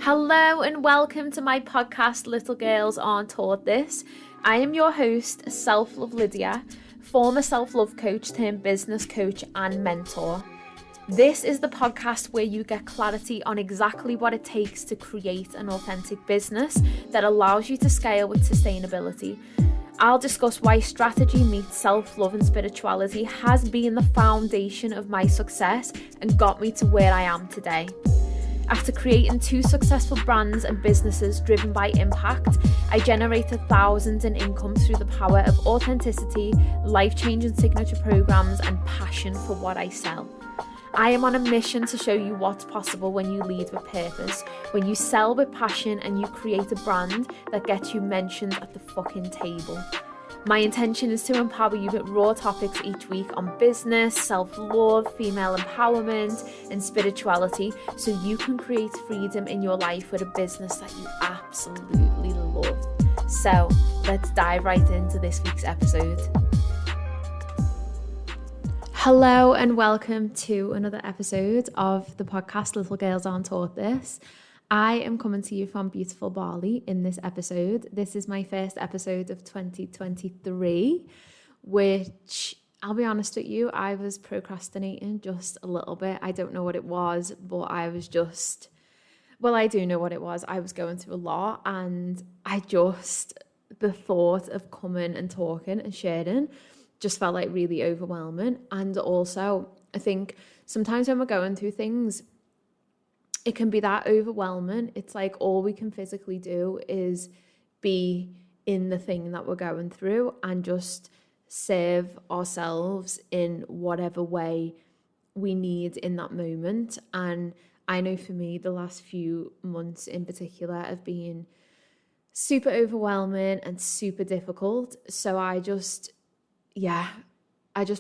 Hello and welcome to my podcast, Little Girls Aren't Taught This. I am your host, Self-Love Lydia, former self-love coach turned business coach and mentor. This is the podcast where you get clarity on exactly what it takes to create an authentic business that allows you to scale with sustainability. I'll discuss why strategy meets self-love and spirituality has been the foundation of my success and got me to where I am today. After creating 2 successful brands and businesses driven by impact, I generated thousands in income through the power of authenticity, life-changing signature programs, and passion for what I sell. I am on a mission to show you what's possible when you lead with purpose, when you sell with passion, and you create a brand that gets you mentioned at the fucking table. My intention is to empower you with raw topics each week on business, self-love, female empowerment, and spirituality so you can create freedom in your life with a business that you absolutely love. So let's dive right into this week's episode. Hello and welcome to another episode of the podcast Little Girls Aren't Taught This. I am coming to you from beautiful Bali in this episode. This is my first episode of 2023, which I'll be honest with you, I was procrastinating just a little bit. I don't know what it was, but I do know what it was. I was going through a lot and the thought of coming and talking and sharing just felt like really overwhelming. And also, I think sometimes when we're going through things, it can be that overwhelming. It's like all we can physically do is be in the thing that we're going through and just serve ourselves in whatever way we need in that moment. And I know for me, the last few months in particular have been super overwhelming and super difficult. So I just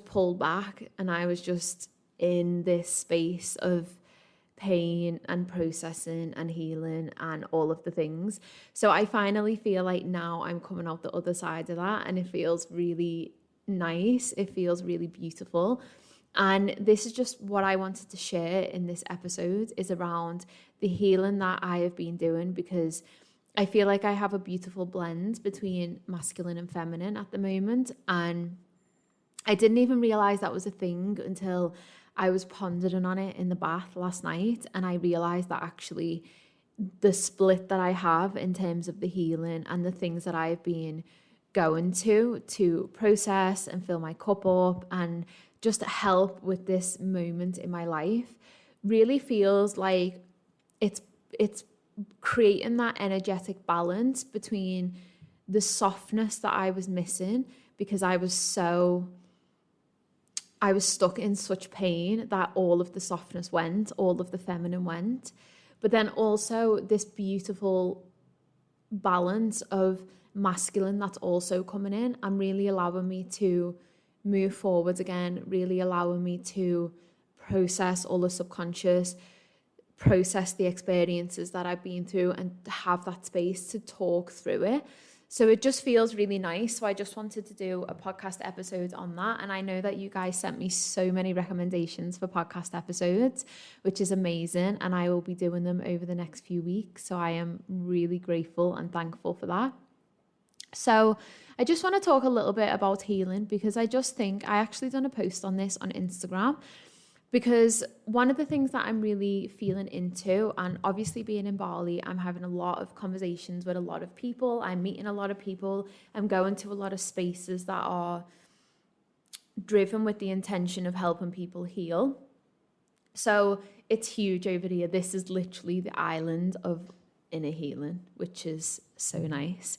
pulled back and I was just in this space of pain and processing and healing and all of the things. So I finally feel like now I'm coming out the other side of that and it feels really nice. It feels really beautiful. And this is just what I wanted to share in this episode is around the healing that I have been doing, because I feel like I have a beautiful blend between masculine and feminine at the moment. And I didn't even realize that was a thing until I was pondering on it in the bath last night, and I realized that actually the split that I have in terms of the healing and the things that I've been going to process and fill my cup up and just help with this moment in my life really feels like it's creating that energetic balance between the softness that I was missing because I was stuck in such pain that all of the softness went, all of the feminine went. But then also this beautiful balance of masculine that's also coming in and really allowing me to move forward again, really allowing me to process all the subconscious, process the experiences that I've been through and have that space to talk through it. So it just feels really nice. So I just wanted to do a podcast episode on that. And I know that you guys sent me so many recommendations for podcast episodes, which is amazing. And I will be doing them over the next few weeks. So I am really grateful and thankful for that. So I just want to talk a little bit about healing, because I just think I actually done a post on this on Instagram. Because one of the things that I'm really feeling into, and obviously being in Bali, I'm having a lot of conversations with a lot of people. I'm meeting a lot of people. I'm going to a lot of spaces that are driven with the intention of helping people heal. So it's huge over here. This is literally the island of inner healing, which is so nice.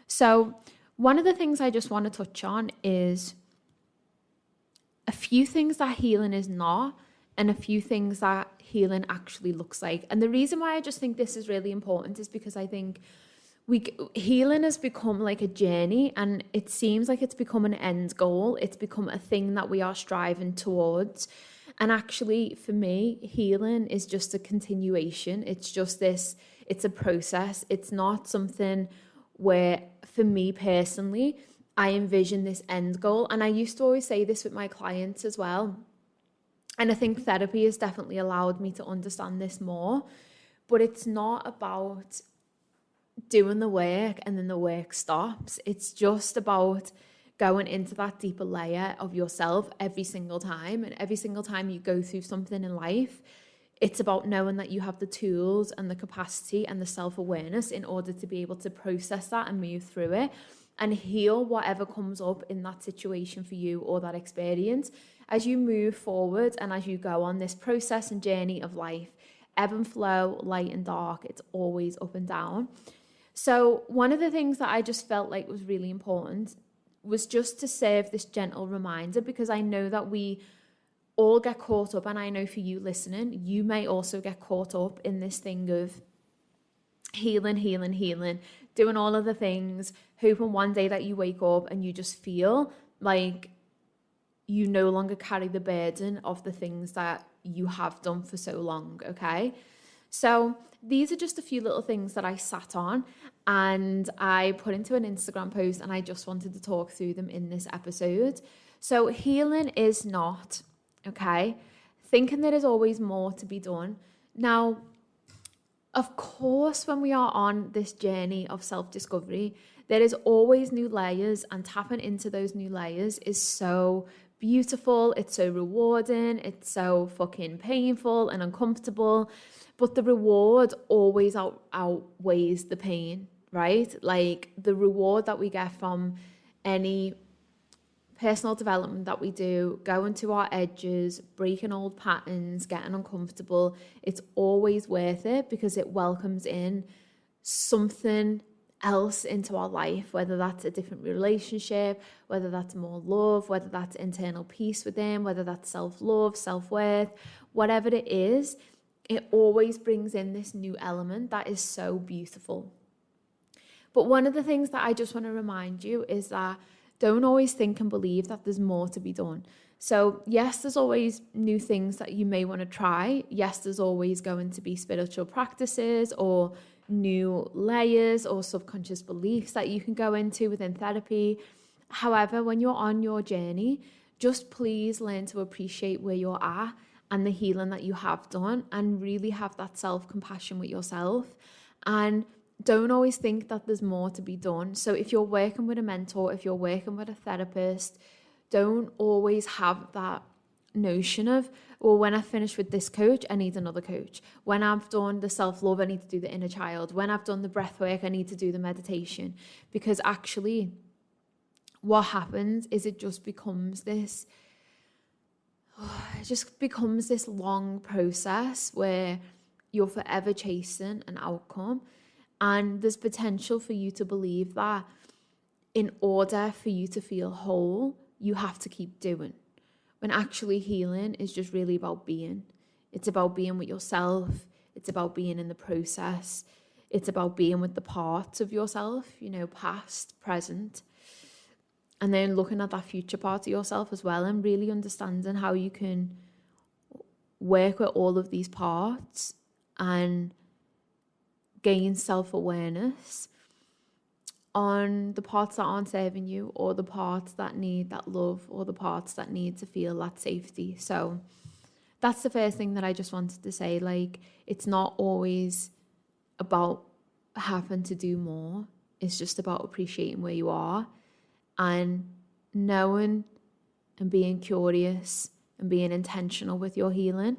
So one of the things I just want to touch on is a few things that healing is not, and a few things that healing actually looks like. And the reason why I just think this is really important is because I think healing has become like a journey, and it seems like it's become an end goal. It's become a thing that we are striving towards. And actually, for me, healing is just a continuation. It's just this, it's a process. It's not something where, for me personally, I envision this end goal. And I used to always say this with my clients as well. And I think therapy has definitely allowed me to understand this more. But it's not about doing the work and then the work stops. It's just about going into that deeper layer of yourself every single time. And every single time you go through something in life, it's about knowing that you have the tools and the capacity and the self-awareness in order to be able to process that and move through it and heal whatever comes up in that situation for you or that experience. As you move forward and as you go on this process and journey of life, ebb and flow, light and dark, it's always up and down. So one of the things that I just felt like was really important was just to serve this gentle reminder, because I know that we all get caught up, and I know for you listening, you may also get caught up in this thing of healing, doing all of the things, hoping one day that you wake up and you just feel like you no longer carry the burden of the things that you have done for so long, okay? So these are just a few little things that I sat on and I put into an Instagram post, and I just wanted to talk through them in this episode. So healing is not, okay, thinking there is always more to be done. Now, of course, when we are on this journey of self-discovery, there is always new layers, and tapping into those new layers is so beautiful. It's so rewarding. It's so fucking painful and uncomfortable. But the reward always outweighs the pain, right? Like the reward that we get from any personal development that we do, going to our edges, breaking old patterns, getting uncomfortable, it's always worth it because it welcomes in something else into our life, whether that's a different relationship, whether that's more love, whether that's internal peace within, whether that's self-love, self-worth, whatever it is, it always brings in this new element that is so beautiful. But one of the things that I just want to remind you is that don't always think and believe that there's more to be done. So yes, there's always new things that you may want to try. Yes, there's always going to be spiritual practices or new layers or subconscious beliefs that you can go into within therapy. However, when you're on your journey, just please learn to appreciate where you're at and the healing that you have done, and really have that self-compassion with yourself. And don't always think that there's more to be done. So if you're working with a mentor, if you're working with a therapist, don't always have that notion of, well, when I finish with this coach, I need another coach. When I've done the self-love, I need to do the inner child. When I've done the breath work, I need to do the meditation. Because actually, what happens is it just becomes this long process where you're forever chasing an outcome. And there's potential for you to believe that in order for you to feel whole, you have to keep doing. When actually healing is just really about being. It's about being with yourself. It's about being in the process. It's about being with the parts of yourself, past, present. And then looking at that future part of yourself as well, and really understanding how you can work with all of these parts and gain self-awareness on the parts that aren't serving you, or the parts that need that love, or the parts that need to feel that safety. So that's the first thing that I just wanted to say. Like, it's not always about having to do more. It's just about appreciating where you are and knowing and being curious and being intentional with your healing,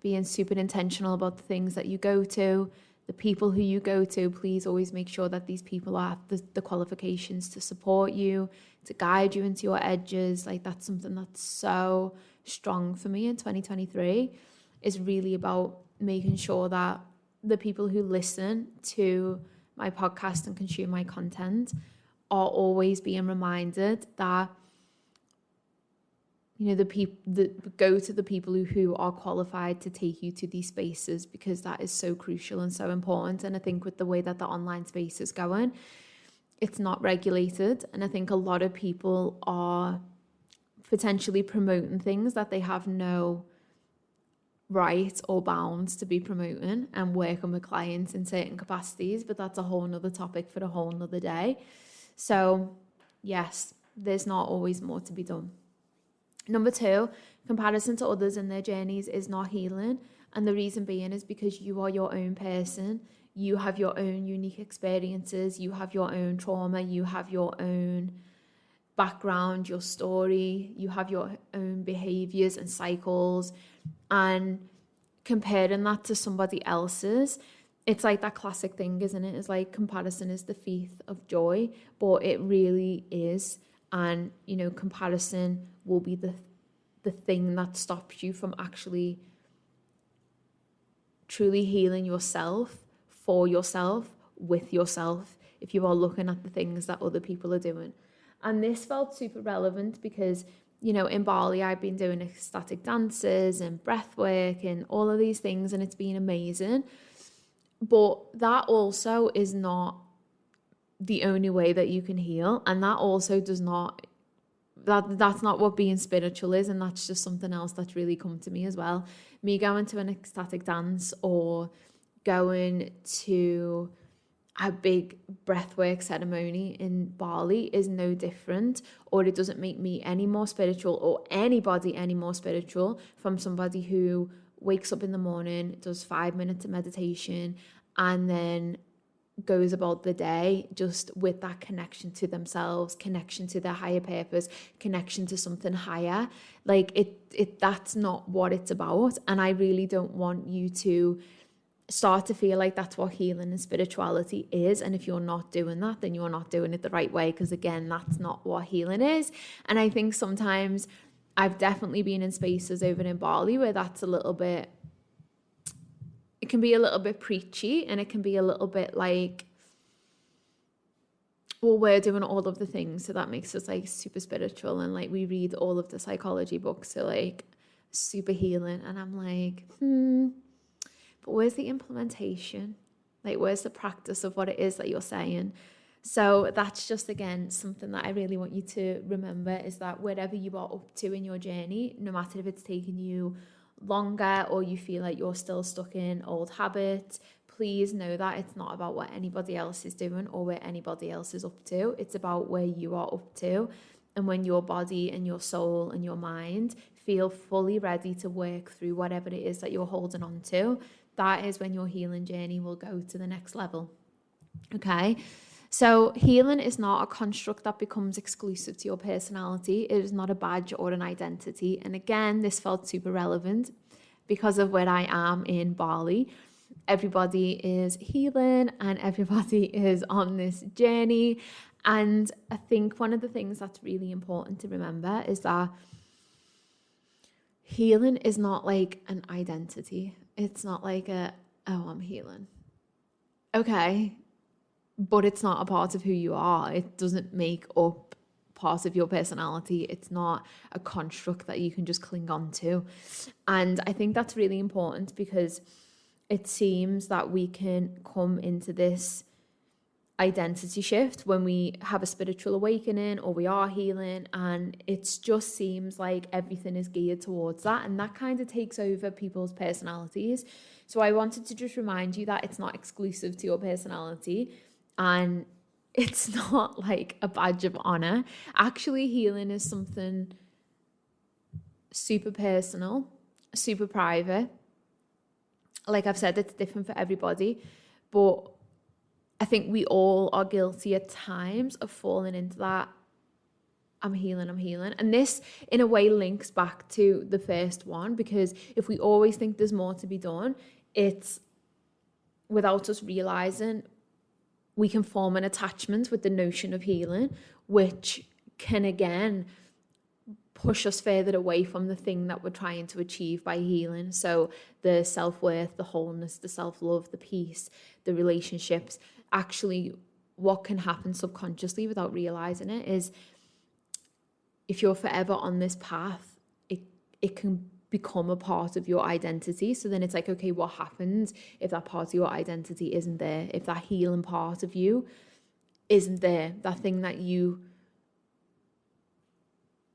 being super intentional about the things that you go to, the people who you go to. Please always make sure that these people have the qualifications to support you, to guide you into your edges. Like, that's something that's so strong for me in 2023, is really about making sure that the people who listen to my podcast and consume my content are always being reminded that, go to the people who are qualified to take you to these spaces, because that is so crucial and so important. And I think with the way that the online space is going, it's not regulated. And I think a lot of people are potentially promoting things that they have no right or bounds to be promoting, and working with clients in certain capacities. But that's a whole nother topic for a whole nother day. So yes, there's not always more to be done. Number 2, comparison to others and their journeys is not healing. And the reason being is because you are your own person. You have your own unique experiences. You have your own trauma. You have your own background, your story. You have your own behaviors and cycles. And comparing that to somebody else's, it's like that classic thing, isn't it? It's like comparison is the thief of joy, but it really is. And, you know, comparison will be the thing that stops you from actually truly healing yourself, for yourself, with yourself, if you are looking at the things that other people are doing. And this felt super relevant because, you know, in Bali, I've been doing ecstatic dances and breath work and all of these things, and it's been amazing. But that also is not the only way that you can heal. And that also does not, that's not what being spiritual is. And that's just something else that's really come to me as well. Me going to an ecstatic dance or going to a big breathwork ceremony in Bali is no different, or it doesn't make me any more spiritual or anybody any more spiritual from somebody who wakes up in the morning, does 5 minutes of meditation, and then goes about the day just with that connection to themselves, connection to their higher purpose, connection to something higher. Like that's not what it's about. And I really don't want you to start to feel like that's what healing and spirituality is. And if you're not doing that, then you're not doing it the right way, because again, that's not what healing is. And I think sometimes I've definitely been in spaces over in Bali where that's a little bit, it can be a little bit preachy, and it can be a little bit like, well, we're doing all of the things, so that makes us like super spiritual, and like we read all of the psychology books, so like super healing. And I'm like, but where's the implementation? Like, where's the practice of what it is that you're saying? So that's just, again, something that I really want you to remember, is that wherever you are up to in your journey, no matter if it's taking you longer or you feel like you're still stuck in old habits, please know that it's not about what anybody else is doing or where anybody else is up to. It's about where you are up to. And when your body and your soul and your mind feel fully ready to work through whatever it is that you're holding on to, that is when your healing journey will go to the next level. Okay? So healing is not a construct that becomes exclusive to your personality. It is not a badge or an identity. And again, this felt super relevant because of where I am in Bali. Everybody is healing and everybody is on this journey. And I think one of the things that's really important to remember is that healing is not like an identity. It's not like I'm healing. Okay. But it's not a part of who you are. It doesn't make up part of your personality. It's not a construct that you can just cling on to. And I think that's really important, because it seems that we can come into this identity shift when we have a spiritual awakening or we are healing, and it just seems like everything is geared towards that, and that kind of takes over people's personalities. So I wanted to just remind you that it's not exclusive to your personality. And it's not like a badge of honor. Actually, healing is something super personal, super private. Like I've said, it's different for everybody. But I think we all are guilty at times of falling into that, I'm healing. And this, in a way, links back to the first one, because if we always think there's more to be done, it's without us realizing, we can form an attachment with the notion of healing, which can again push us further away from the thing that we're trying to achieve by healing. So the self-worth, the wholeness, the self-love, the peace, the relationships. Actually, what can happen subconsciously without realizing it is, if you're forever on this path, it can become a part of your identity. So then it's like, okay, what happens if that part of your identity isn't there? If that healing part of you isn't there, that thing that you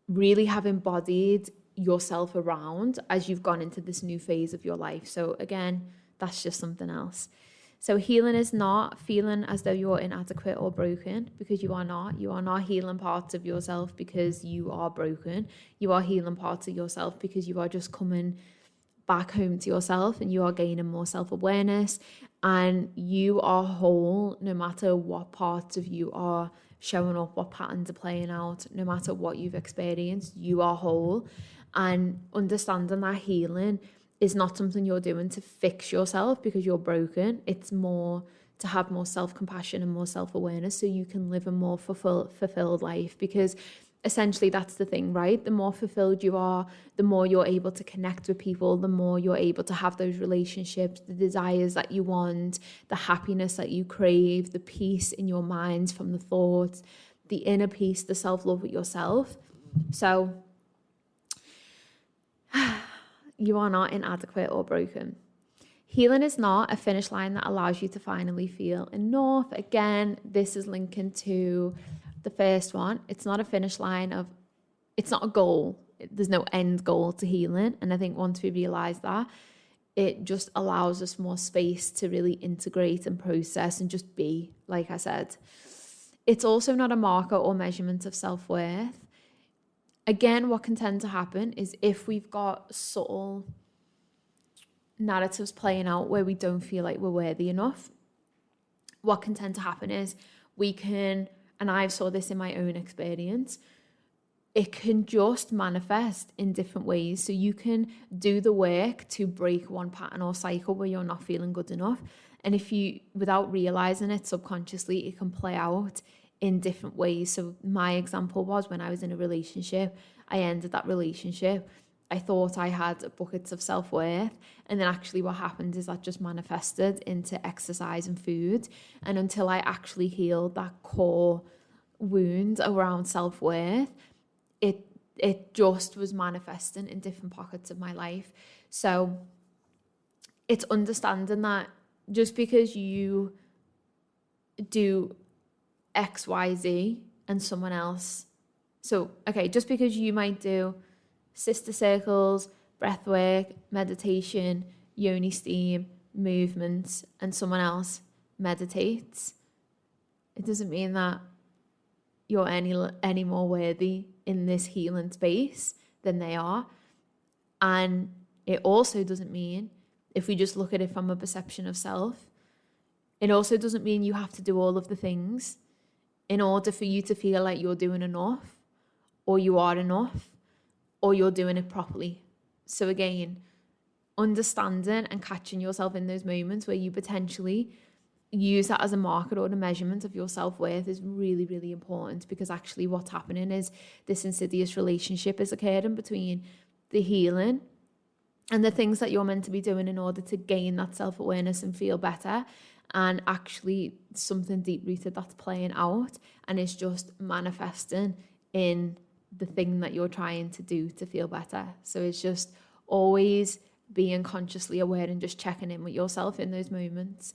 really have embodied yourself around as you've gone into this new phase of your life. So again, that's just something else. So healing is not feeling as though you're inadequate or broken, because you are not. You are not healing parts of yourself because you are broken. You are healing parts of yourself because you are just coming back home to yourself, and you are gaining more self-awareness, and you are whole no matter what parts of you are showing up, what patterns are playing out, no matter what you've experienced, you are whole. And understanding that healing is not something you're doing to fix yourself because you're broken. It's more to have more self-compassion and more self-awareness so you can live a more fulfilled life. Because essentially that's the thing, right? The more fulfilled you are, the more you're able to connect with people, the more you're able to have those relationships, the desires that you want, the happiness that you crave, the peace in your mind from the thoughts, the inner peace, the self-love with yourself. So you are not inadequate or broken. Healing is not a finish line that allows you to finally feel enough. Again, this is linking to the first one. It's not a finish line of, it's not a goal. There's no end goal to healing. And I think once we realize that, it just allows us more space to really integrate and process and just be, like I said. It's also not a marker or measurement of self-worth. Again, what can tend to happen is if we've got subtle narratives playing out where we don't feel like we're worthy enough, what can tend to happen is we can, and I've saw this in my own experience, it can just manifest in different ways. So you can do the work to break one pattern or cycle where you're not feeling good enough. And if you, without realizing it subconsciously, it can play out in different ways. So my example was when I was in a relationship, I ended that relationship. I thought I had buckets of self-worth, and then actually what happened is that just manifested into exercise and food. And until I actually healed that core wound around self-worth, it just was manifesting in different pockets of my life. So it's understanding that just because you do XYZ and someone else, so okay, just because you might do sister circles, breath work, meditation, yoni steam, movements, and someone else meditates, it doesn't mean that you're any more worthy in this healing space than they are. And it also doesn't mean, if we just look at it from a perception of self, it also doesn't mean you have to do all of the things in order for you to feel like you're doing enough, or you are enough, or you're doing it properly. So again, understanding and catching yourself in those moments where you potentially use that as a marker or a measurement of your self-worth is really, really important, because actually what's happening is this insidious relationship is occurring between the healing and the things that you're meant to be doing in order to gain that self-awareness and feel better, and actually something deep-rooted that's playing out and is just manifesting in the thing that you're trying to do to feel better. So it's just always being consciously aware and just checking in with yourself in those moments.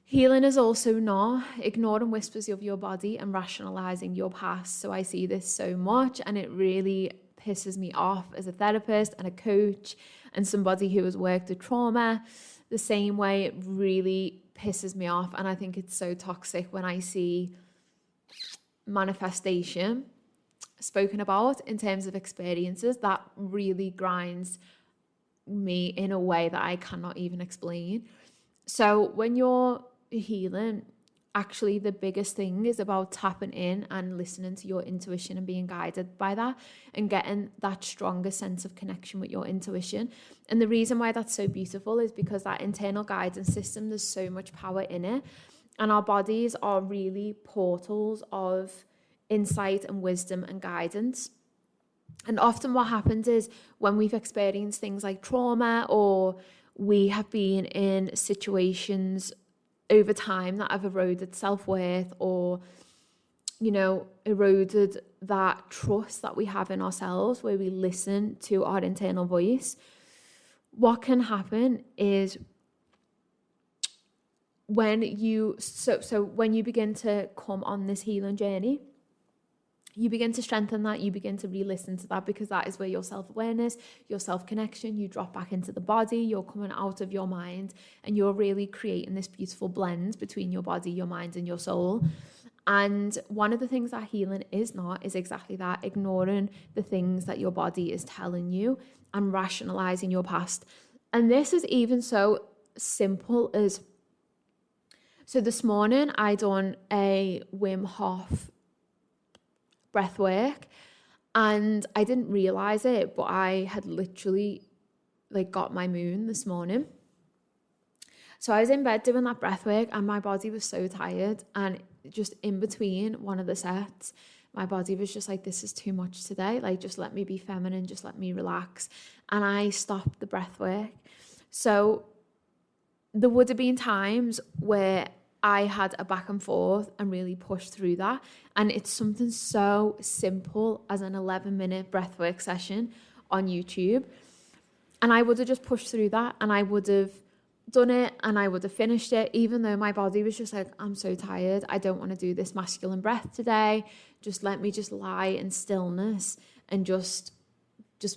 Healing is also not ignoring whispers of your body and rationalizing your past. So I see this so much, and it really pisses me off as a therapist and a coach and somebody who has worked with trauma. The same way, it really pisses me off. And I think it's so toxic when I see manifestation spoken about in terms of experiences. That really grinds me in a way that I cannot even explain. So when you're healing, actually the biggest thing is about tapping in and listening to your intuition and being guided by that and getting that stronger sense of connection with your intuition. And the reason why that's so beautiful is because that internal guidance system, there's so much power in it, and our bodies are really portals of insight and wisdom and guidance. And often what happens is when we've experienced things like trauma, or we have been in situations over time that have eroded self-worth, or, you know, eroded that trust that we have in ourselves, where we listen to our internal voice, what can happen is when you when you begin to come on this healing journey, you begin to strengthen that, you begin to re-listen to that, because that is where your self-awareness, your self-connection, you drop back into the body, you're coming out of your mind, and you're really creating this beautiful blend between your body, your mind, and your soul. And one of the things that healing is not is exactly that, ignoring the things that your body is telling you and rationalizing your past. And this is even so simple as, so this morning I done a Wim Hof breath work, and I didn't realize it, but I had literally like got my moon this morning. So I was in bed doing that breath work and my body was so tired, and just in between one of the sets, my body was just like, this is too much today. Like, just let me be feminine, just let me relax. And I stopped the breath work. So there would have been times where I had a back and forth and really pushed through that. And it's something so simple as an 11-minute breathwork session on YouTube. And I would have just pushed through that, and I would have done it, and I would have finished it, even though my body was just like, I'm so tired. I don't want to do this masculine breath today. Just let me just lie in stillness and just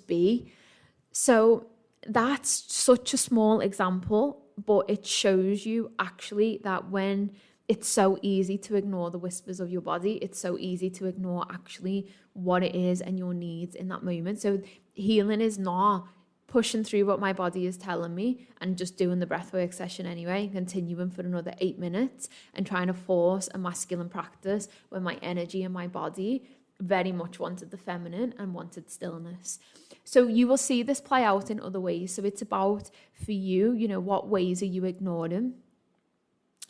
be. So that's such a small example, but it shows you actually that when it's so easy to ignore the whispers of your body, it's so easy to ignore actually what it is and your needs in that moment. So healing is not pushing through what my body is telling me and just doing the breathwork session anyway, continuing for another 8 minutes and trying to force a masculine practice when my energy and my body very much wanted the feminine and wanted stillness. So you will see this play out in other ways. So it's about, for you, you know, what ways are you ignoring,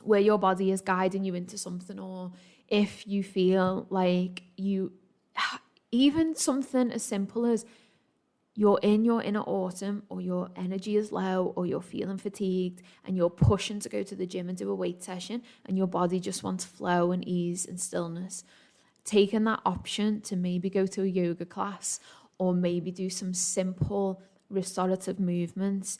where your body is guiding you into something, or if you feel like you, even something as simple as you're in your inner autumn, or your energy is low, or you're feeling fatigued and you're pushing to go to the gym and do a weight session, and your body just wants flow and ease and stillness. Taking that option to maybe go to a yoga class, or maybe do some simple restorative movements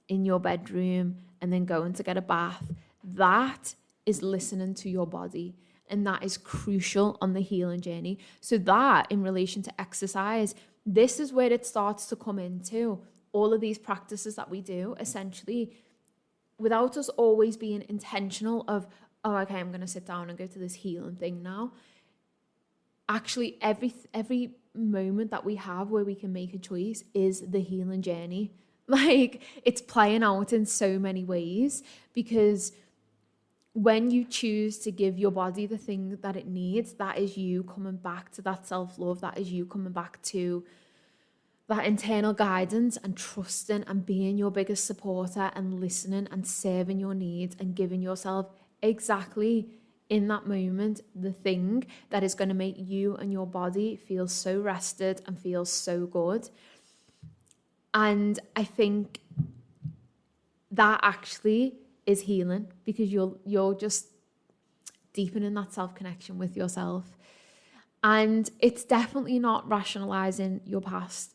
in your bedroom and then going to get a bath, that is listening to your body. And that is crucial on the healing journey. So that, in relation to exercise, this is where it starts to come into all of these practices that we do, essentially, without us always being intentional of, oh, okay, I'm going to sit down and go to this healing thing now. Actually, every moment that we have where we can make a choice is the healing journey. Like, it's playing out in so many ways, because when you choose to give your body the thing that it needs, that is you coming back to that self-love, that is you coming back to that internal guidance and trusting and being your biggest supporter and listening and serving your needs and giving yourself exactly in that moment the thing that is going to make you and your body feel so rested and feel so good. And I think that actually is healing, because you're just deepening that self-connection with yourself. And it's definitely not rationalizing your past,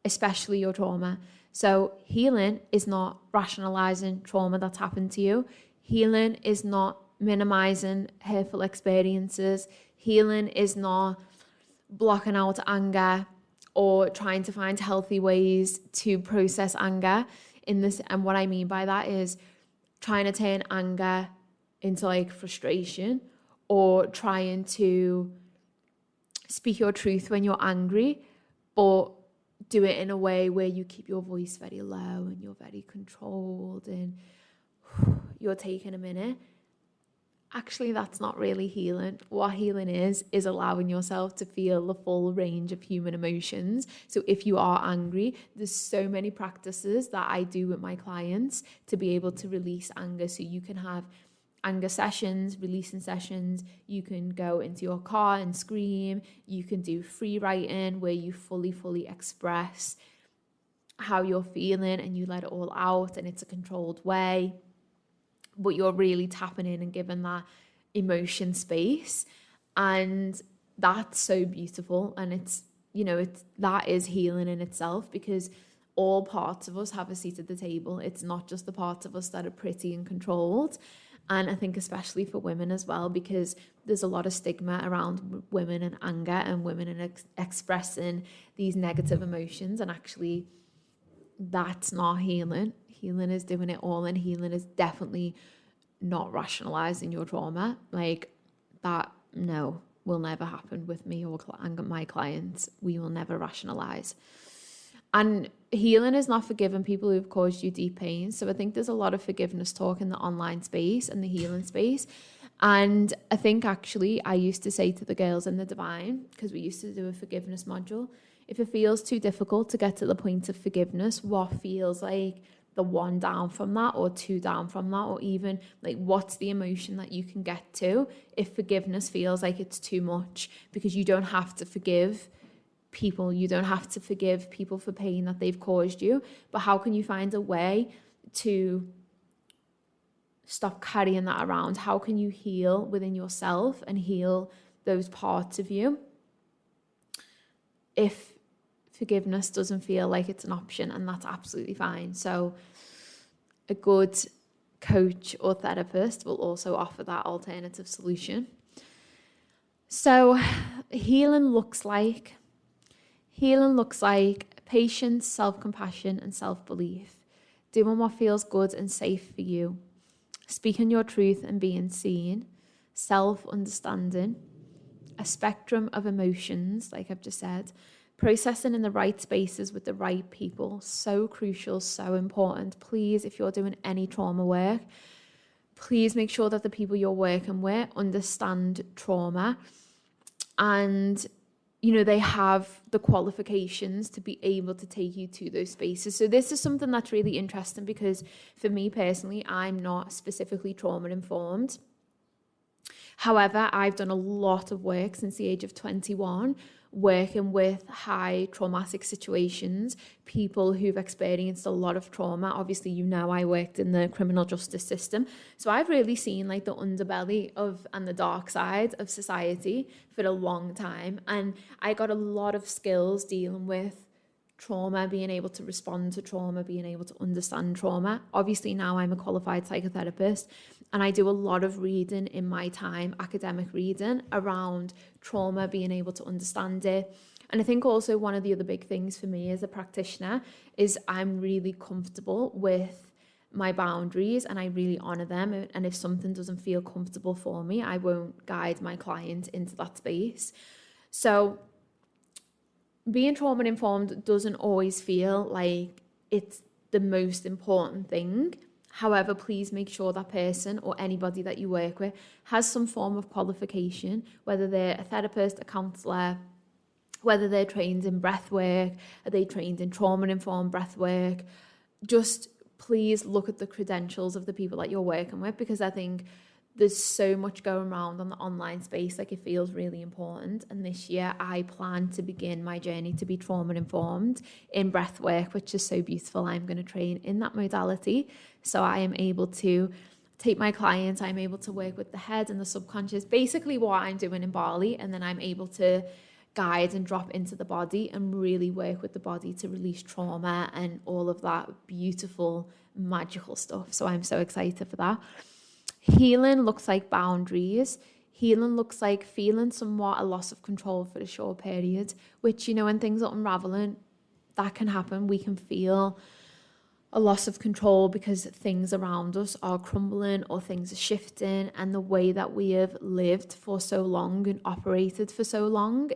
especially your trauma. So healing is not rationalizing trauma that's happened to you. Healing is not minimizing hurtful experiences. Healing is not blocking out anger or trying to find healthy ways to process anger in this. And what I mean by that is trying to turn anger into like frustration, or trying to speak your truth when you're angry, but do it in a way where you keep your voice very low and you're very controlled and you're taking a minute. Actually, that's not really healing. What healing is allowing yourself to feel the full range of human emotions. So if you are angry, there's so many practices that I do with my clients to be able to release anger. So you can have anger sessions, releasing sessions. You can go into your car and scream. You can do free writing where you fully express how you're feeling and you let it all out, and it's a controlled way. But you're really tapping in and giving that emotion space. And that's so beautiful. And it's, you know, that is healing in itself, because all parts of us have a seat at the table. It's not just the parts of us that are pretty and controlled. And I think especially for women as well, because there's a lot of stigma around women and anger and women and expressing these negative emotions. And actually, that's not healing. Healing is doing it all, and healing is definitely not rationalizing your trauma. Like, that no, will never happen with me or my clients. We will never rationalize. And healing is not forgiving people who've caused you deep pain. So I think there's a lot of forgiveness talk in the online space and the healing space. And I think actually I used to say to the girls in the Divine, because we used to do a forgiveness module, if it feels too difficult to get to the point of forgiveness, what feels like the one down from that or two down from that, or even like what's the emotion that you can get to if forgiveness feels like it's too much? Because you don't have to forgive people. You don't have to forgive people for pain that they've caused you. But how can you find a way to stop carrying that around? How can you heal within yourself and heal those parts of you if forgiveness doesn't feel like it's an option? And that's absolutely fine. So a good coach or therapist will also offer that alternative solution. So healing looks like patience, self-compassion, and self-belief. Doing what feels good and safe for you. Speaking your truth and being seen. Self-understanding. A spectrum of emotions, like I've just said. Processing in the right spaces with the right people. So crucial, so important. Please, if you're doing any trauma work, please make sure that the people you're working with understand trauma and they have the qualifications to be able to take you to those spaces. So this is something that's really interesting because for me personally, I'm not specifically trauma informed. However, I've done a lot of work since the age of 21, working with high traumatic situations, people who've experienced a lot of trauma. Obviously, I worked in the criminal justice system. So I've really seen like the underbelly and the dark side of society for a long time. And I got a lot of skills dealing with trauma, being able to respond to trauma, being able to understand trauma. Obviously, now I'm a qualified psychotherapist and I do a lot of reading in my time, academic reading around trauma, being able to understand it. And I think also one of the other big things for me as a practitioner is I'm really comfortable with my boundaries and I really honor them. And if something doesn't feel comfortable for me, I won't guide my client into that space. So being trauma informed doesn't always feel like it's the most important thing. However, please make sure that person or anybody that you work with has some form of qualification, whether they're a therapist, a counsellor, whether they're trained in breath work, are they trained in trauma-informed breath work. Just please look at the credentials of the people that you're working with, because I think there's so much going around on the online space, like it feels really important. And this year I plan to begin my journey to be trauma-informed in breath work, which is so beautiful. I'm going to train in that modality. So I am able to take my clients, I'm able to work with the head and the subconscious, basically what I'm doing in Bali. And then I'm able to guide and drop into the body and really work with the body to release trauma and all of that beautiful, magical stuff. So I'm so excited for that. Healing looks like boundaries. Healing looks like feeling somewhat a loss of control for a short period, which, when things are unraveling, that can happen. We can feel a loss of control because things around us are crumbling or things are shifting, and the way that we have lived for so long and operated for so long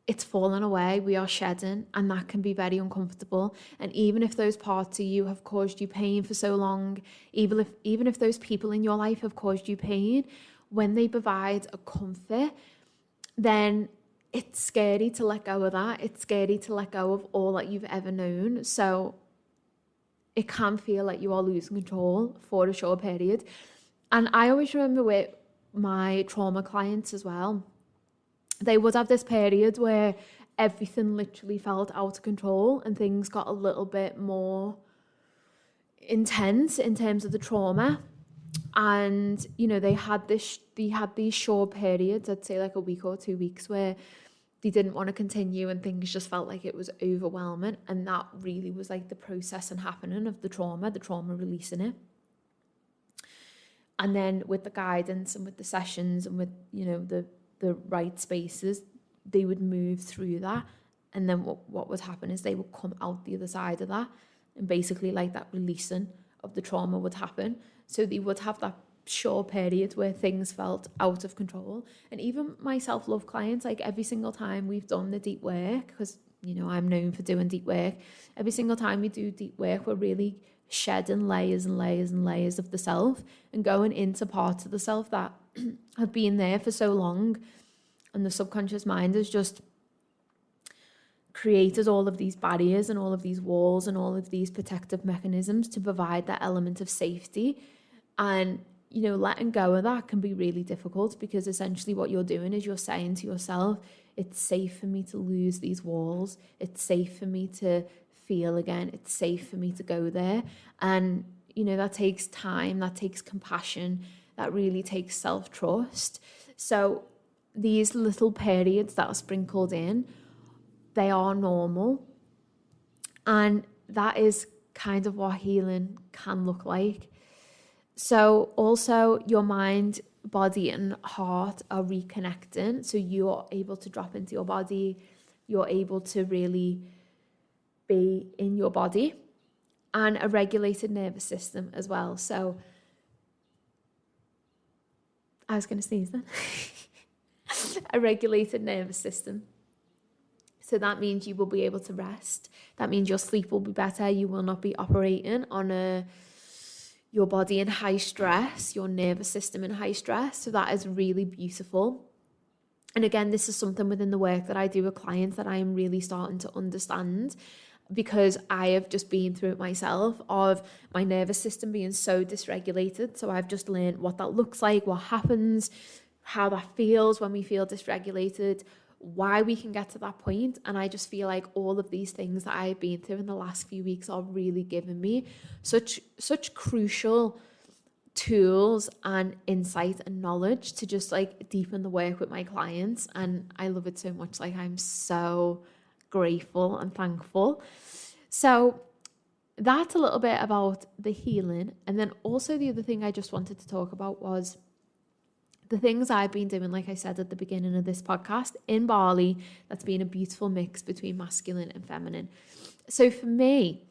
it's fallen away. We are shedding, and that can be very uncomfortable. And even if those parts of you have caused you pain for so long, even if those people in your life have caused you pain, when they provide a comfort, then it's scary to let go of that. It's scary to let go of all that you've ever known. So it can feel like you are losing control for a short period. And I always remember with my trauma clients as well, they would have this period where everything literally felt out of control and things got a little bit more intense in terms of the trauma. And, they had these short periods, I'd say like a week or 2 weeks, where they didn't want to continue and things just felt like it was overwhelming. And that really was like the process and happening of the trauma releasing it. And then with the guidance and with the sessions and with, the right spaces, they would move through that. And then what would happen is they would come out the other side of that, and basically like that releasing of the trauma would happen. So they would have that short period where things felt out of control. And even my self-love clients, like every single time we've done the deep work, because, you know, I'm known for doing deep work, every single time we do deep work, we're really shedding layers and layers and layers of the self and going into parts of the self that have been there for so long. And the subconscious mind has just created all of these barriers and all of these walls and all of these protective mechanisms to provide that element of safety. And, you know, letting go of that can be really difficult, because essentially what you're doing is you're saying to yourself, it's safe for me to lose these walls. It's safe for me to feel again. It's safe for me to go there. And, you know, that takes time, that takes compassion, that really takes self-trust. So these little periods that are sprinkled in, they are normal. And that is kind of what healing can look like. So also your mind, body and heart are reconnecting. So you're able to drop into your body. You're able to really be in your body, and a regulated nervous system as well. So I was going to sneeze then. A regulated nervous system. So that means you will be able to rest. That means your sleep will be better. You will not be operating on your body in high stress, your nervous system in high stress. So that is really beautiful. And again, this is something within the work that I do with clients that I am really starting to understand, because I have just been through it myself, of my nervous system being so dysregulated. So I've just learned what that looks like, what happens, how that feels when we feel dysregulated, why we can get to that point. And I just feel like all of these things that I've been through in the last few weeks are really giving me such crucial tools and insight and knowledge to just like deepen the work with my clients. And I love it so much. Like, I'm so grateful and thankful. So that's a little bit about the healing. And then also the other thing I just wanted to talk about was the things I've been doing, like I said at the beginning of this podcast, in Bali. That's been a beautiful mix between masculine and feminine. So for me,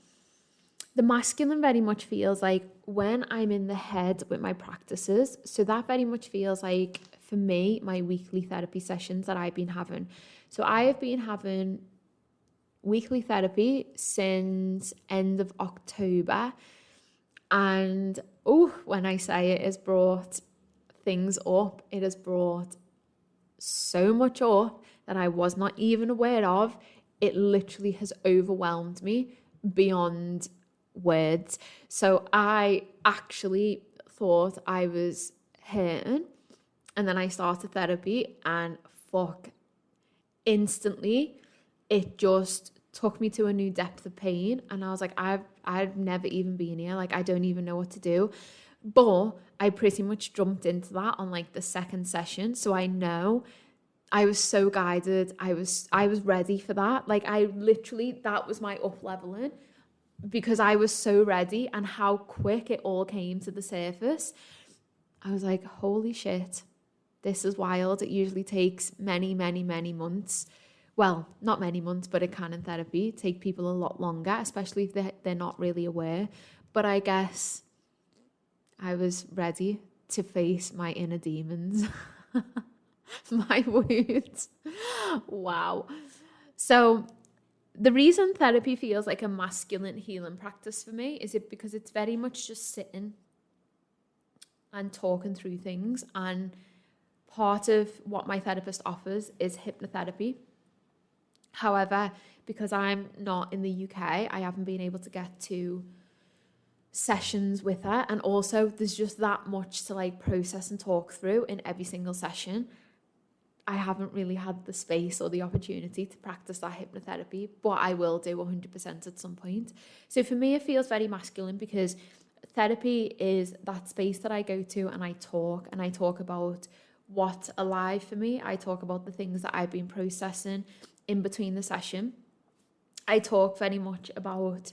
the masculine very much feels like when I'm in the head with my practices. So that very much feels like, for me, my weekly therapy sessions that I've been having. So I have been having weekly therapy since end of October. And when I say it has brought things up, it has brought so much up that I was not even aware of. It literally has overwhelmed me beyond words. So I actually thought I was hurting, and then I started therapy, and instantly it just took me to a new depth of pain. And I was like, I've never even been here. Like, I don't even know what to do. But I pretty much jumped into that on like the second session. So I know I was so guided. I was ready for that. Like, that was my up leveling, because I was so ready, and how quick it all came to the surface. I was like, holy shit, this is wild. It usually takes many, many, many months. Well, not many months, but it can in therapy take people a lot longer, especially if they're not really aware. But I guess I was ready to face my inner demons, my wounds. Wow. So the reason therapy feels like a masculine healing practice for me is because it's very much just sitting and talking through things. And part of what my therapist offers is hypnotherapy. However, because I'm not in the UK, I haven't been able to get to sessions with her. And also there's just that much to like process and talk through in every single session. I haven't really had the space or the opportunity to practice that hypnotherapy, but I will do 100% at some point. So for me, it feels very masculine, because therapy is that space that I go to and I talk about what's alive for me. I talk about the things that I've been processing in between the session. I talk very much about,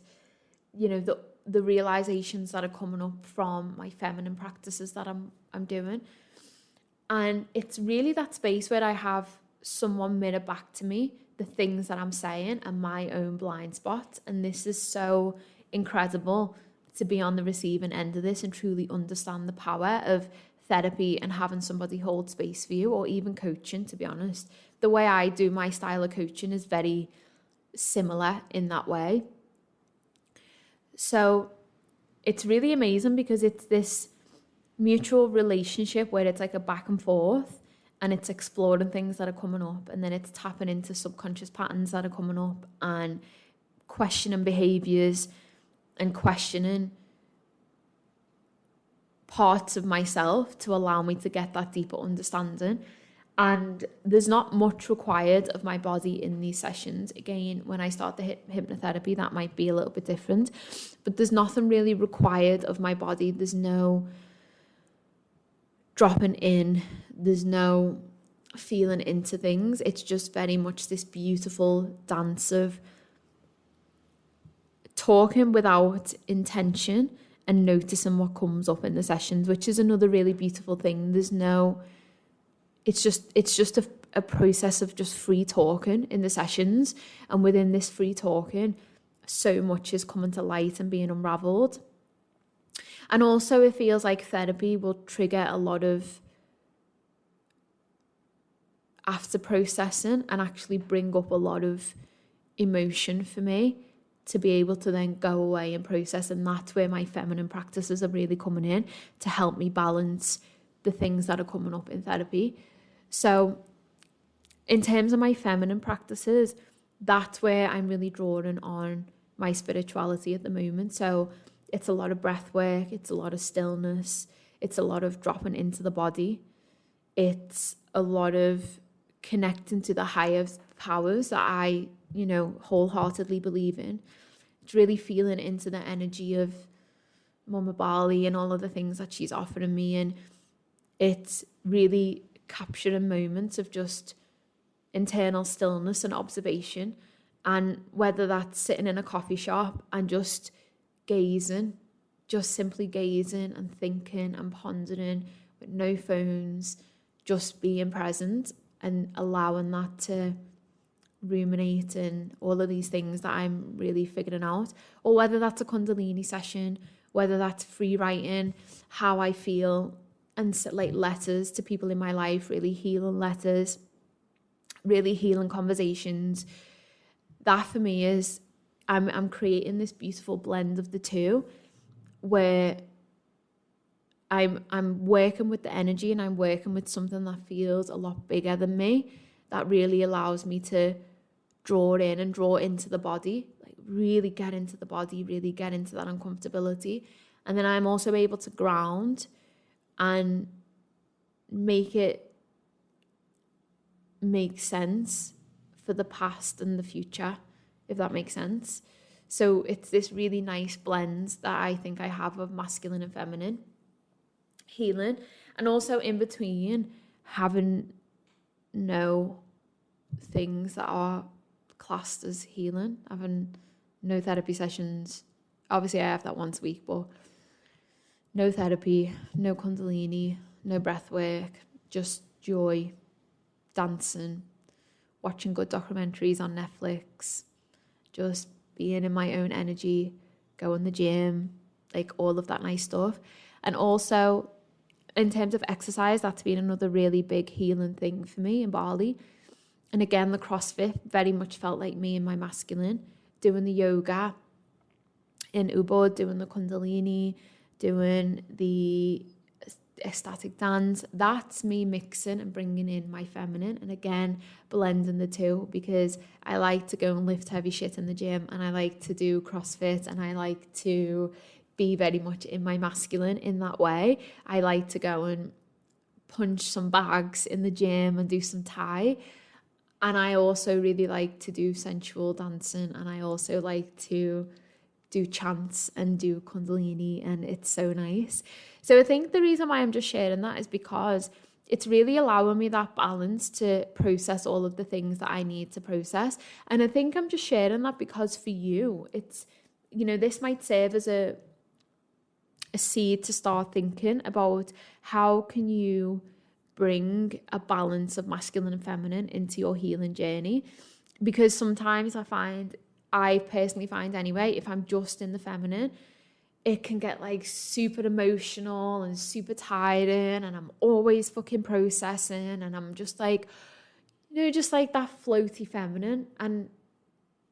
you know, the realizations that are coming up from my feminine practices that I'm doing. And it's really that space where I have someone mirror back to me the things that I'm saying and my own blind spots. And this is so incredible to be on the receiving end of this and truly understand the power of therapy and having somebody hold space for you, or even coaching, to be honest. The way I do my style of coaching is very similar in that way. So it's really amazing because it's this mutual relationship where it's like a back and forth, and it's exploring things that are coming up, and then it's tapping into subconscious patterns that are coming up and questioning behaviors and questioning parts of myself to allow me to get that deeper understanding. And there's not much required of my body in these sessions. Again, when I start the hypnotherapy, that might be a little bit different, but there's nothing really required of my body. There's no dropping in, there's no feeling into things. It's just very much this beautiful dance of talking without intention and noticing what comes up in the sessions, which is another really beautiful thing. It's just a process of just free talking in the sessions, and within this free talking, so much is coming to light and being unraveled. And also it feels like therapy will trigger a lot of after processing and actually bring up a lot of emotion for me to be able to then go away and process. And that's where my feminine practices are really coming in to help me balance the things that are coming up in therapy. So in terms of my feminine practices, that's where I'm really drawing on my spirituality at the moment. So it's a lot of breath work, it's a lot of stillness, it's a lot of dropping into the body, it's a lot of connecting to the higher powers that I, wholeheartedly believe in. It's really feeling into the energy of Mama Bali and all of the things that she's offering me, and it's really capturing moments of just internal stillness and observation. And whether that's sitting in a coffee shop and just gazing, just simply gazing and thinking and pondering with no phones, just being present and allowing that to ruminate and all of these things that I'm really figuring out. Or whether that's a Kundalini session, whether that's free writing, how I feel, and like letters to people in my life, really healing letters, really healing conversations. That for me is, I'm creating this beautiful blend of the two, where I'm working with the energy and I'm working with something that feels a lot bigger than me, that really allows me to draw in and draw into the body, like really get into the body, really get into that uncomfortability. And then I'm also able to ground and make it make sense for the past and the future, if that makes sense. So it's this really nice blend that I think I have of masculine and feminine healing, and also in between having no things that are classed as healing, having no therapy sessions. Obviously I have that once a week, but no therapy, no Kundalini, no breath work, just joy, dancing, watching good documentaries on Netflix, just being in my own energy, going to the gym, like all of that nice stuff. And also in terms of exercise, that's been another really big healing thing for me in Bali. And again, the CrossFit very much felt like me and my masculine, doing the yoga in Ubud, doing the Kundalini, doing the ecstatic dance. That's me mixing and bringing in my feminine, and again blending the two, because I like to go and lift heavy shit in the gym, and I like to do CrossFit, and I like to be very much in my masculine in that way. I like to go and punch some bags in the gym and do some Thai, and I also really like to do sensual dancing, and I also like to do chants and do Kundalini, and it's so nice. So I think the reason why I'm just sharing that is because it's really allowing me that balance to process all of the things that I need to process. And I think I'm just sharing that because for you, it's, this might serve as a seed to start thinking about how can you bring a balance of masculine and feminine into your healing journey. Because sometimes I personally find anyway, if I'm just in the feminine, it can get like super emotional and super tiring, and I'm always fucking processing, and I'm just like, just like that floaty feminine. And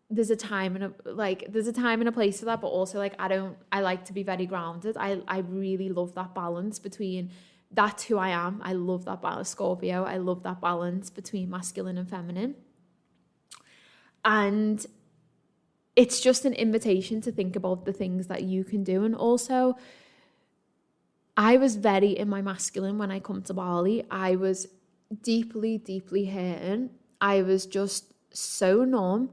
there's a time and a place for that, but also like I like to be very grounded. I really love that balance between, that's who I am. I love that balance, Scorpio. I love that balance between masculine and feminine. And it's just an invitation to think about the things that you can do. And also, I was very in my masculine when I come to Bali. I was deeply, deeply hurting. I was just so numb.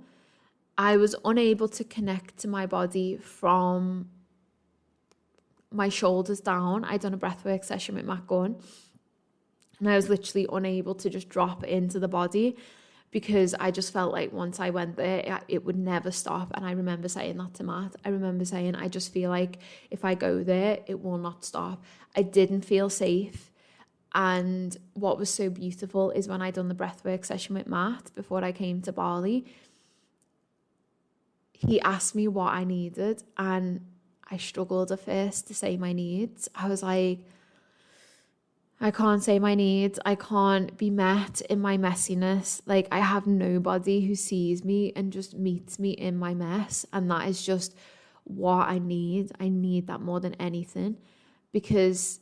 I was unable to connect to my body from my shoulders down. I'd done a breathwork session with McCartney, and I was literally unable to just drop into the body, because I just felt like once I went there, it would never stop. And I remember saying that to Matt. I remember saying, I just feel like if I go there, it will not stop. I didn't feel safe. And what was so beautiful is when I done the breathwork session with Matt before I came to Bali, he asked me what I needed, and I struggled at first to say my needs. I was like, I can't say my needs. I can't be met in my messiness. Like, I have nobody who sees me and just meets me in my mess. And that is just what I need. I need that more than anything, because,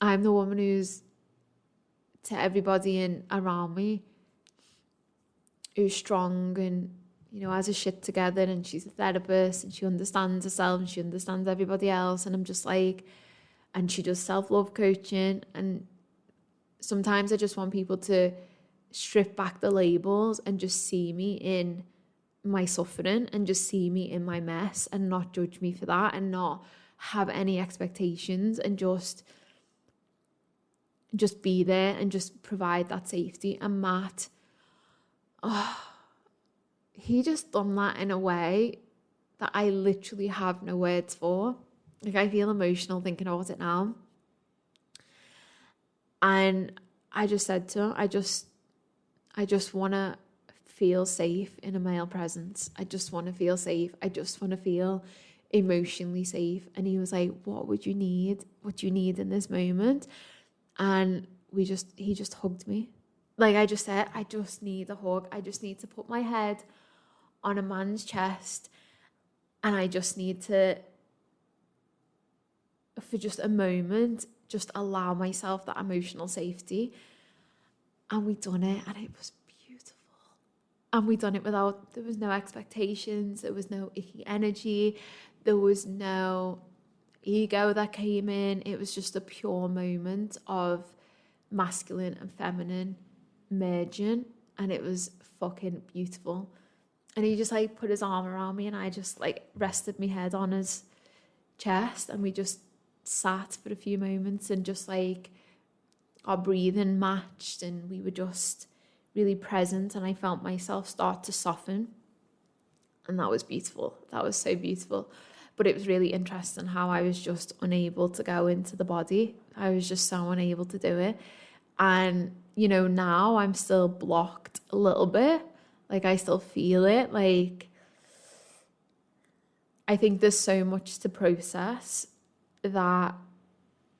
I'm the woman who's, to everybody in around me, who's strong and, has her shit together, and she's a therapist and she understands herself and she understands everybody else. And I'm just like, and she does self-love coaching. And sometimes I just want people to strip back the labels and just see me in my suffering and just see me in my mess and not judge me for that and not have any expectations, and just be there and just provide that safety. And Matt, he just done that in a way that I literally have no words for. Like, I feel emotional thinking about it now. And I just said to him, I just want to feel safe in a male presence. I just want to feel safe. I just want to feel emotionally safe. And he was like, what would you need? What do you need in this moment? And he just hugged me. Like, I just said, I just need a hug. I just need to put my head on a man's chest, and I just need to, for just a moment, just allow myself that emotional safety. And we done it, and it was beautiful. And we done it there was no expectations, there was no icky energy, there was no ego that came in. It was just a pure moment of masculine and feminine merging, and it was fucking beautiful. And he just like put his arm around me, and I just like rested my head on his chest, and we just sat for a few moments, and just like our breathing matched, and we were just really present, and I felt myself start to soften. And that was beautiful. That was so beautiful. But it was really interesting how I was just unable to go into the body. I was just so unable to do it. And, now I'm still blocked a little bit. Like, I still feel it. Like, I think there's so much to process that,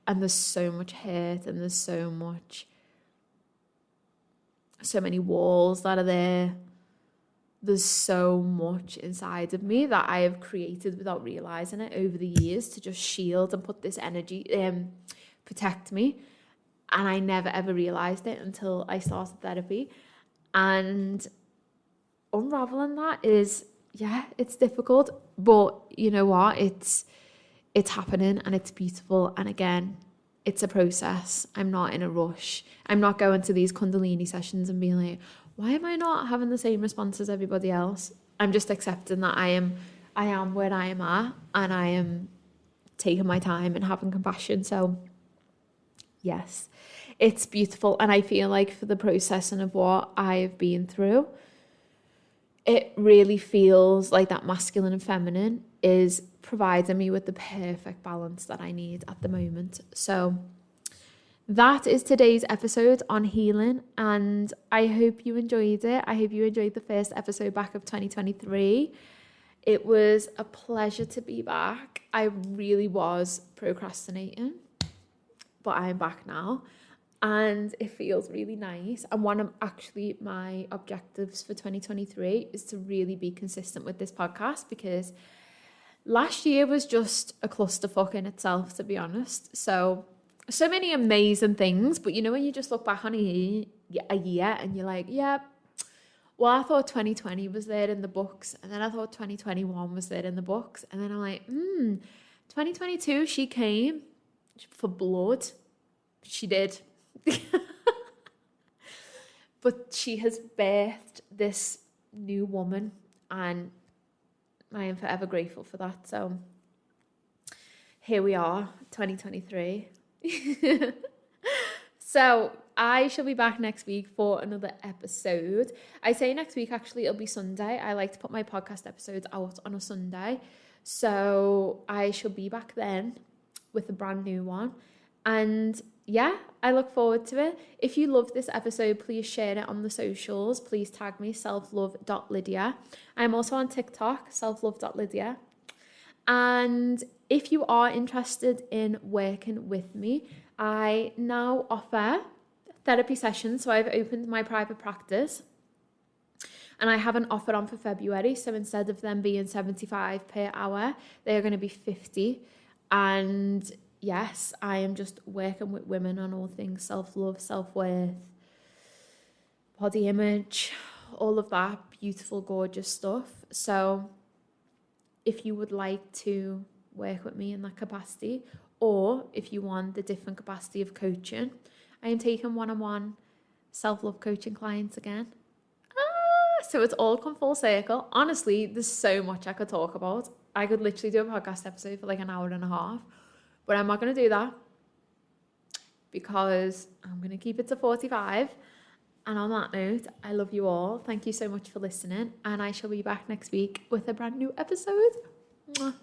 and there's so much hurt, and there's so many walls that are there. There's so much inside of me that I have created without realizing it over the years to just shield and put this energy, protect me. And I never ever realized it until I started therapy. And unraveling that is, it's difficult, but you know what? It's happening, and it's beautiful. And again, it's a process. I'm not in a rush. I'm not going to these Kundalini sessions and being like, why am I not having the same response as everybody else? I'm just accepting that I am where I am at, and I am taking my time and having compassion. So yes, it's beautiful. And I feel like for the processing of what I've been through, it really feels like that masculine and feminine is providing me with the perfect balance that I need at the moment. So that is today's episode on healing, and I hope you enjoyed it. I hope you enjoyed the first episode back of 2023. It was a pleasure to be back. I really was procrastinating, but I'm back now and it feels really nice. And one of actually my objectives for 2023 is to really be consistent with this podcast, because last year was just a clusterfuck in itself, to be honest. So many amazing things, but you know when you just look back on a year and you're like, yeah, well, I thought 2020 was there in the books, and then I thought 2021 was there in the books, and then I'm like, 2022, she came for blood. She did. But she has birthed this new woman, and I am forever grateful for that. So here we are, 2023. So I shall be back next week for another episode. I say next week, actually, it'll be Sunday. I like to put my podcast episodes out on a Sunday. So I shall be back then with a brand new one. And yeah, I look forward to it. If you love this episode, please share it on the socials. Please tag me, selflove.lydia. I'm also on TikTok, selflove.lydia. And if you are interested in working with me, I now offer therapy sessions. So I've opened my private practice and I have an offer on for February. So instead of them being 75 per hour, they're going to be 50. And yes, I am just working with women on all things self-love, self-worth, body image, all of that beautiful, gorgeous stuff. So if you would like to work with me in that capacity, or if you want the different capacity of coaching, I am taking one-on-one self-love coaching clients again. So it's all come full circle. Honestly, there's so much I could talk about. I could literally do a podcast episode for like an hour and a half, but I'm not going to do that because I'm going to keep it to 45. And on that note, I love you all. Thank you so much for listening, and I shall be back next week with a brand new episode. Mwah.